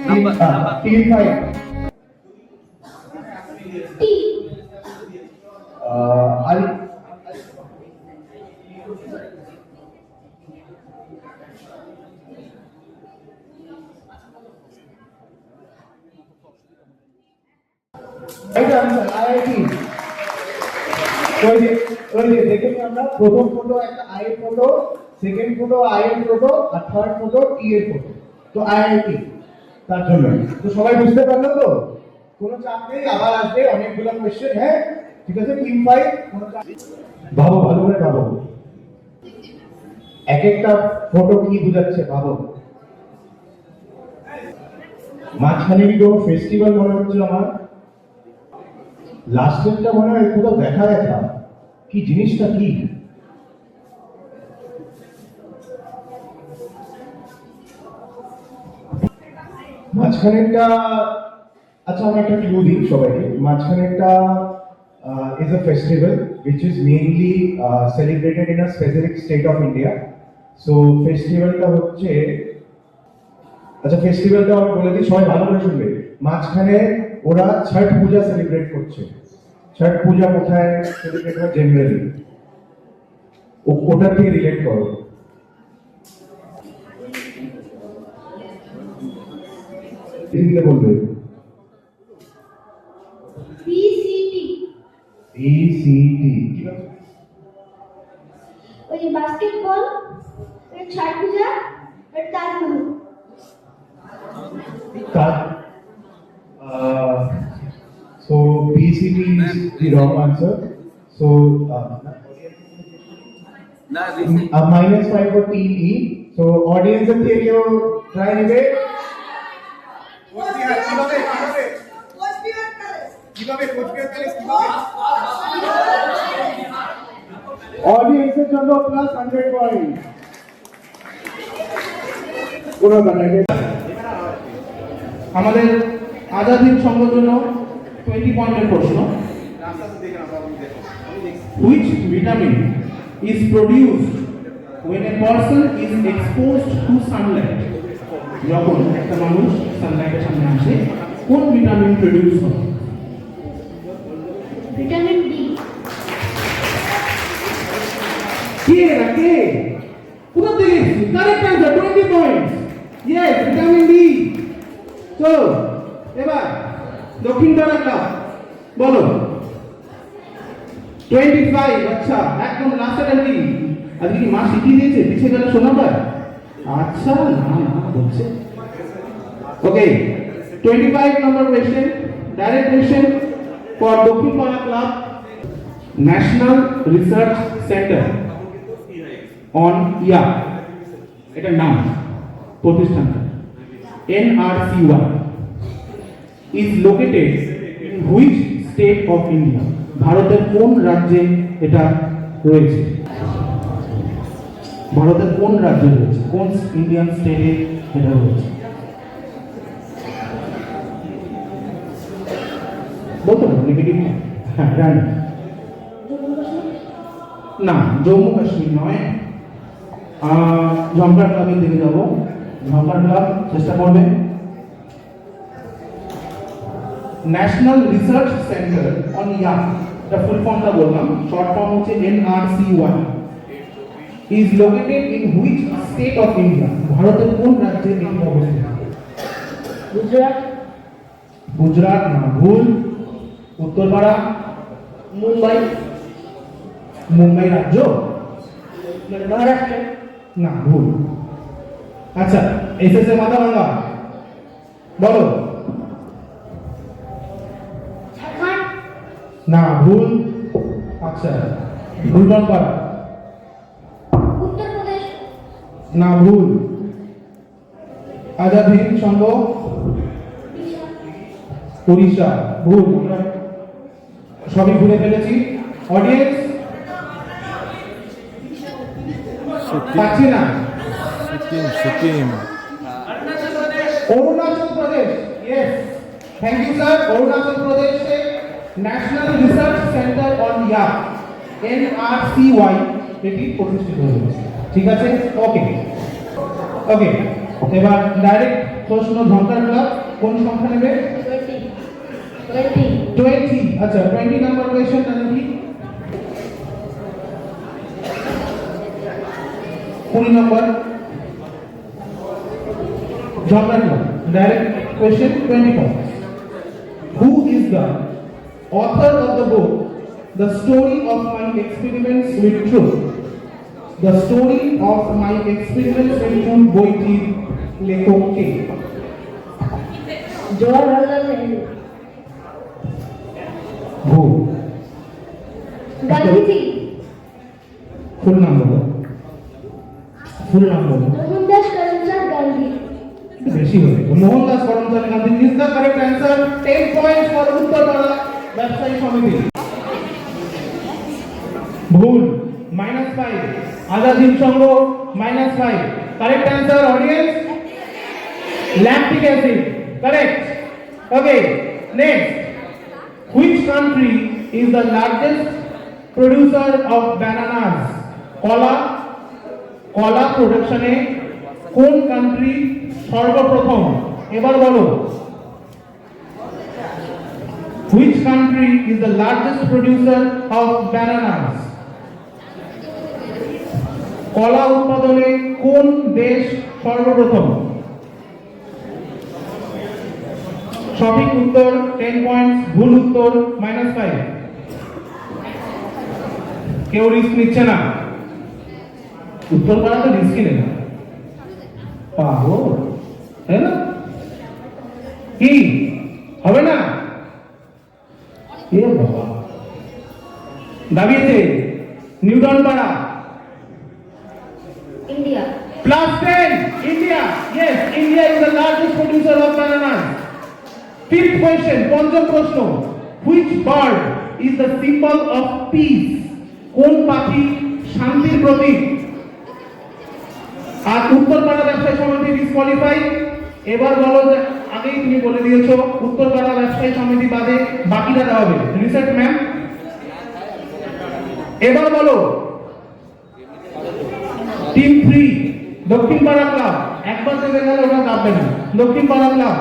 Number. Team 5. Ali. Right answer, IIT. ওই যে দেখেছি আমরা প্রথম ফটো একটা আই এর ফটো, সেকেন্ড ফটো আই এর ফটো, আর থার্ড ফটো টি এর ফটো। তো আইআইটি তার জন্য। তো সবাই বুঝতে পারলো তো? কোনো চাপ নেই, আবার আসবে অনেকগুলো কোশ্চেন। হ্যাঁ ঠিক আছে, টিম 5 কোনো চাপ। ভাবো, ভালো করে ভাবো, এক একটা ফটো কি বোঝাচ্ছে ভাবো। মাঝখানে কি কোনো ফেস্টিভ্যাল মনে হচ্ছে আমার? লাস্টেরটা মনে হয় কোথাও দেখা দেখা, কি জিনিসটা কি? মাঝখানেরটা, আচ্ছা আমি একটা ক্লু দিই সবাইকে। মাঝখানেরটা is a festival which is mainly celebrated in a specific state of India. So ফেস্টিভ্যালটা হচ্ছে, আচ্ছা ফেস্টিভ্যালটা আমি বলে দিই, সবাই ভালো করে শুনবে। মাঝখানে ওরা ছট পূজা সেলিব্রেট করছে। ছট পূজা কোথায় সেলিব্রেট হয় জেনারেলি? ওটা থেকে রিলেট করো। দিলে বলবে BCT কি বলছো? ওই বাস্কেটবল, ছট পূজা, আর Taj Mahal. So BCT is the wrong answer. So -5 for team E. So audience থেকে কেউ try নেবে? অডিয়েন্সের জন্য প্লাস 100 পয়েন্ট। কোনো কথা নেই। আমাদের আজাদ হিন্দ সংঘের জন্য 20 পয়েন্টের প্রশ্ন। Which vitamin is produced when a person is exposed to sunlight? যখন একটা মানুষ সানলাইটের সামনে আসে কোন ভিটামিন প্রডিউস হয়? Vitamin D. কে কোথা থেকে? Correct answer, 20 points. Yes, vitamin D. চলো এবার দক্ষিণ পাড়া ক্লাব বলো। 25। আচ্ছা একদম লাস্টের কি আজকে কি মা শিখিয়ে দিয়েছে পিছিয়ে গেলে শোনা পায়? আচ্ছা না বলছে। ওকে, 25 number question, direct question for Dakshin Para club. National research centre on yak, এটার নাম প্রতিষ্ঠানটা NRCY is located in which state of India? ভারতের কোন রাজ্যে এটা রয়েছে? ভারতের কোন রাজ্যে রয়েছে, কোন ইন্ডিয়ান স্টেটে এটা রয়েছে? বলতে পারো নেগেটিভ? হ্যাঁ রাইট। না, জম্মু কাশ্মীর নয়। ঝঙ্কার ক্লাবের দিকে যাব। ঝঙ্কার ক্লাব চেষ্টা করবে। ন্যাশনাল রিসার্চ সেন্টার অন ইয়া, এটা ফুল ফর্মটা বললাম, শর্ট ফর্ম হচ্ছে NRCY, is located in which state of India? ভারতের কোন রাজ্যে এটি অবস্থিত? গুজরাট। গুজরাট না, ভুল। উত্তরপাড়া। মুম্বাই। মুম্বাই রাজ্য মানে মহারাষ্ট্র। না, ভুল। আচ্ছা এসএসএ মাথাভাঙ্গা বলো। ঝাড়খণ্ড। না, ভুল। আচ্ছা গুলশানপাড়া। উত্তরপ্রদেশ। না, ভুল। আজাদ হিন্দ সংঘ উড়িষ্যা, ভুল। সবই ভুলে ফেলেছি। অডিয়েন্স পাচ্ছি না। Sikkim Arunachal Pradesh. Yes, thank you sir. Arunachal প্রদেশে national research centre on yak NRCY এটি প্রতিষ্ঠিত হয়েছে। ঠিক আছে, ওকে। এবার ডাইরেক্ট প্রশ্ন ঝঙ্কার ক্লাব কোন সংখ্যা নেবে? 20। আচ্ছা 20 নাম্বার কোয়েশ্চেন তাহলে কি? 20 number Jhankar club direct question 20 points. Who is the author of the book The Story of My Experiments with Truth? The Story of My Experiments with Truth বইটির লেখক কে? জওহরলাল নেহরু। ভুল। গান্ধীজি। ফুল নাম বলো। ফুল নাম বলো। মোহনদাস করমচাঁদ গান্ধী। বেশি হবে। Mohandas Karamchand Gandhi is the correct answer. 10 points for Uttarpara ব্যবসায়ী সমিতি। ভুল -5। আজাদ হিন্দ সংঘ -5। Correct answer audience? Lactic acid. Correct. Okay. Next. Which country is the largest producer of bananas? কলা প্রোডাকশনে কোন কান্ট্রি সর্বপ্রথম? এবার বলো। Which country is the largest producer of bananas? কলা উৎপাদনে কোন দেশ সর্বপ্রথম? সঠিক উত্তর 10 পয়েন্টস, ভুল উত্তর -5। কেউ রিস্ক নিচ্ছে না। উত্তর পাড়া তো রিস্ক নেই না, পাবো তাই না? কি হবে না? এ বাবা দাবিয়েছে নিউটন পাড়া India. +10 India. Yes, India is the largest producer of bananas. Fifth question, পঞ্চম প্রশ্ন, which bird is the symbol of peace? কোন পাখি শান্তির প্রতীক? আর উত্তরপাড়া ব্যবসায়ী সমিতি ডিসকোয়ালিফাই। এবার বলো যে আগেই তুমি বলে দিয়েছো উত্তরপাড়া ব্যবসায়ী সমিতি বাদে বাকিটা দেওয়া হবে। রিসেট ম্যাম এবার বলো। টিম 3 দক্ষিণ পাড়া ক্লাব একবার দেবে গেল ওটা কাঁপবে না। দক্ষিণ পাড়া ক্লাব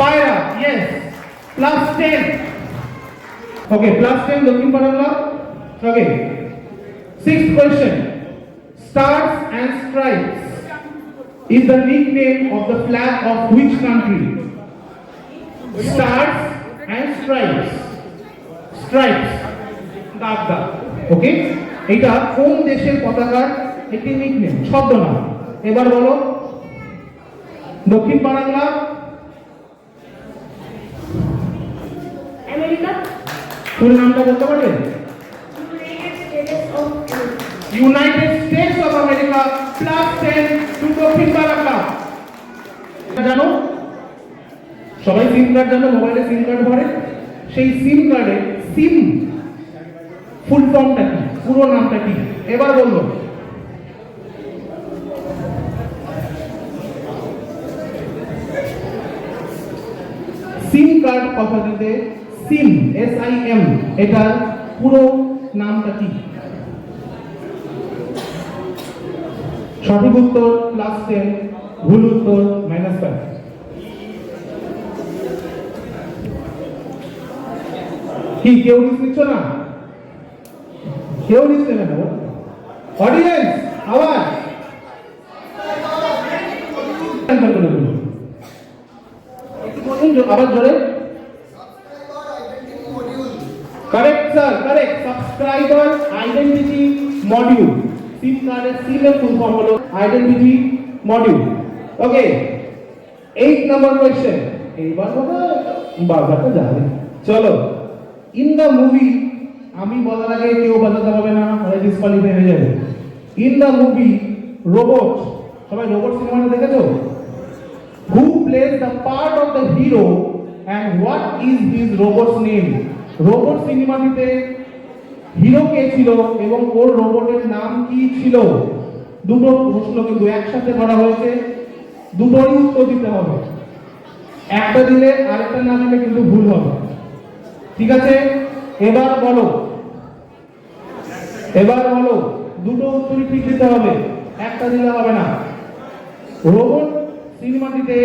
পায়রা। ইয়েস +10। ওকে +10 দক্ষিণ Para club. Okay sixth question, stars and stripes is the nickname of the flag of which country? Stars and stripes দাগ দাগ। ওকে এটা কোন দেশের পতাকার একটি নিকনেম, ছদ্মনাম? এবার বলো। দক্ষিণ পাড়া ক্লাব আমেরিকা। ফুল নামটা বলতে পারবে? United States of America. +10 to Dakshin Para club. জানো সবাই সিম কার্ড জানো, মোবাইলে সিম কার্ড ভরে, সেই সিম কার্ডে সিম ফুল ফর্মটা কি, পুরো নামটা কি? এবার বললো। সিম কার্ড কথাটিতে সিম SIM এটার পুরো নামটা কি? সঠিক উত্তর +10, ভুল উত্তর -5। কি কেউ রিস্ক নিচ্ছ না? কেউ রিস্ক নেবে না? অডিয়েন্স আওয়াজ আবার জোরে। Correct sir, correct. Subscriber identity module. Sim কার্ডের সিমের ফুল ফর্ম হলো identity module. Okay 8 number question. এইবার বারবারটা যাবে। চলো, ইন দ্য মুভি, আমি বলার আগে কেউ বাজাতে হবে না, তাহলে ডিসকোয়ালিফাই হয়ে যাবে। ইন দ্য মুভি রোবট, সবাই রোবট সিনেমাটা দেখেছো? Who plays the part of the hero and what is his robot's name? Robot সিনেমাটিতে হিরো কে ছিল এবং ওর রোবটের নাম কি ছিল? দুটো প্রশ্ন কিন্তু একসাথে করা হয়েছে, দুটোরই উত্তর দিতে হবে। একটা দিলে আরেকটা না দিলে কিন্তু ভুল হবে। ঠিক আছে, এবার বলো, দুটো উত্তরই ঠিক দিতে হবে, একটা দিলে হবে না। রোবট সিনেমাটিতে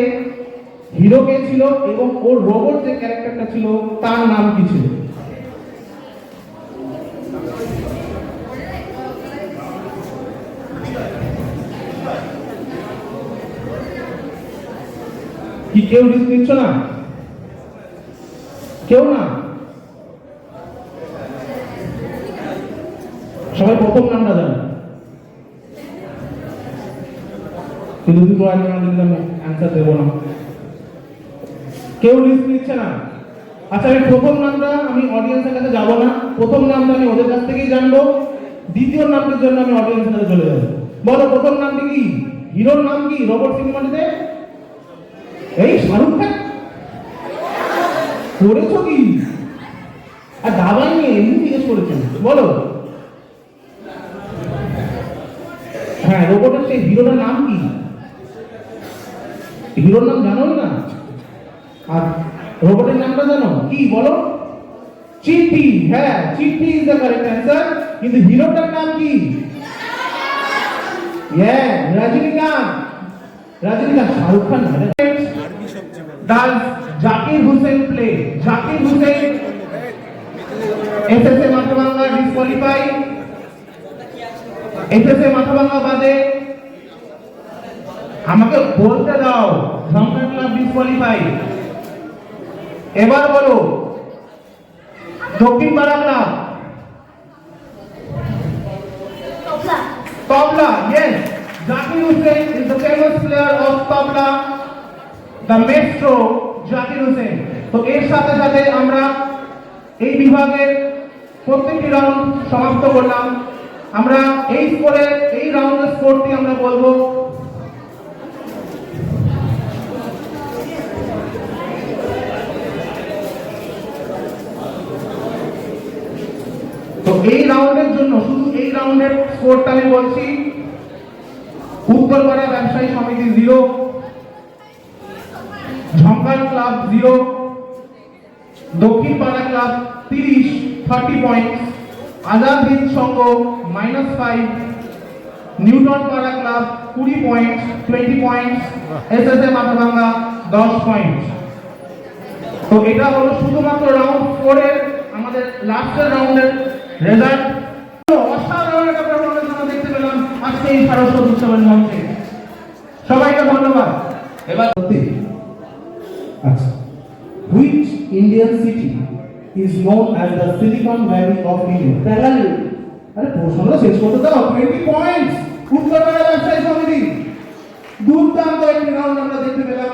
হিরো কে ছিল এবং ওর রোবট যে ক্যারেক্টারটা ছিল তার নাম কি ছিল? কি কেউ রিস্ক নিচ্ছ না? কেউ না? সবাই প্রথম নামটা জানে, কিন্তু দুটো আগে না দিলে আমি অ্যান্সার দেবো না। কেউ রিস্ক নিচ্ছে না? আচ্ছা, আমি প্রথম নামটা আমি অডিয়েন্সের কাছে যাব না, প্রথম নামটা আমি ওদের কাছ থেকেই জানবো, দ্বিতীয় নামটার জন্য আমি অডিয়েন্সের কাছে চলে যাবো। বলো প্রথম নামটি কি? হিরোর নাম কি রোবট সিনেমাটিতে? এই শাহরুখ খান। করেছো কি? আর দাবাই নিয়ে এমনি জিজ্ঞেস করেছেন, বলো। হ্যাঁ, রোবটের সেই হিরোটার নাম কি? হিরোর নাম জানোই না? আর রোবটের নামটা জানো কি? বলো। চিঠি। হ্যাঁ, চিঠি ইজ দ্য কারেক্ট অ্যান্সার। কিন্তু হিরোটার নাম কি? হ্যাঁ, রজনীকান্ত। রজনীকান্ত, শাহরুখ খান না। Does Zakir Hussain play? Zakir Hussain SSA Mathabhanga disqualify. SSA Mathabhanga বাদে আমাকে বলতে দাও ঝঙ্কার ক্লাব ডিসকোয়ালিফাই। এবার বলো দক্ষিণ Para club. Tabla. Tabla, yes. Zakir Hussain is the famous player of tabla, the maestro Zakir Hussain. তো এর সাথে সাথে আমরা এই বিভাগের প্রত্যেকটি রাউন্ড সমাপ্ত করলাম। আমরা এই স্কোরে এই রাউন্ডের স্কোরটি আমরা বলবো। তো এই রাউন্ডের জন্য শুধু এই রাউন্ডের স্কোরটা আমি বলছি। উত্তরপাড়া ব্যবসায়ী সমিতি 0, ঝঙ্কার ক্লাব 0, দক্ষিণ পাড়া ক্লাব 30 পয়েন্ট, আজাদ হিন্দ সংঘ -5, নিউটন পাড়া club 20 point 20 point, SSA Mathabhanga 10 point. তো এটা হলো শুধুমাত্র রাউন্ড 4 এর আমাদের লাস্টের রাউন্ডের রেজাল্ট। অসাধারণ একটা পারফরম্যান্স আমরা দেখতে পেলাম আজকে এই শারদীয় উৎসবের মঞ্চে। সবাইকে ধন্যবাদ। এবার আচ্ছা, which Indian city is known as the Silicon Valley of India? Parallel. আরে প্রশ্নটা শেষ করতে দাও। 20 পয়েন্টস উত্তরপাড়া ব্যবসায়ী সমিতি। দুর্দান্ত একটি রাউন্ড আমরা দেখতে পেলাম।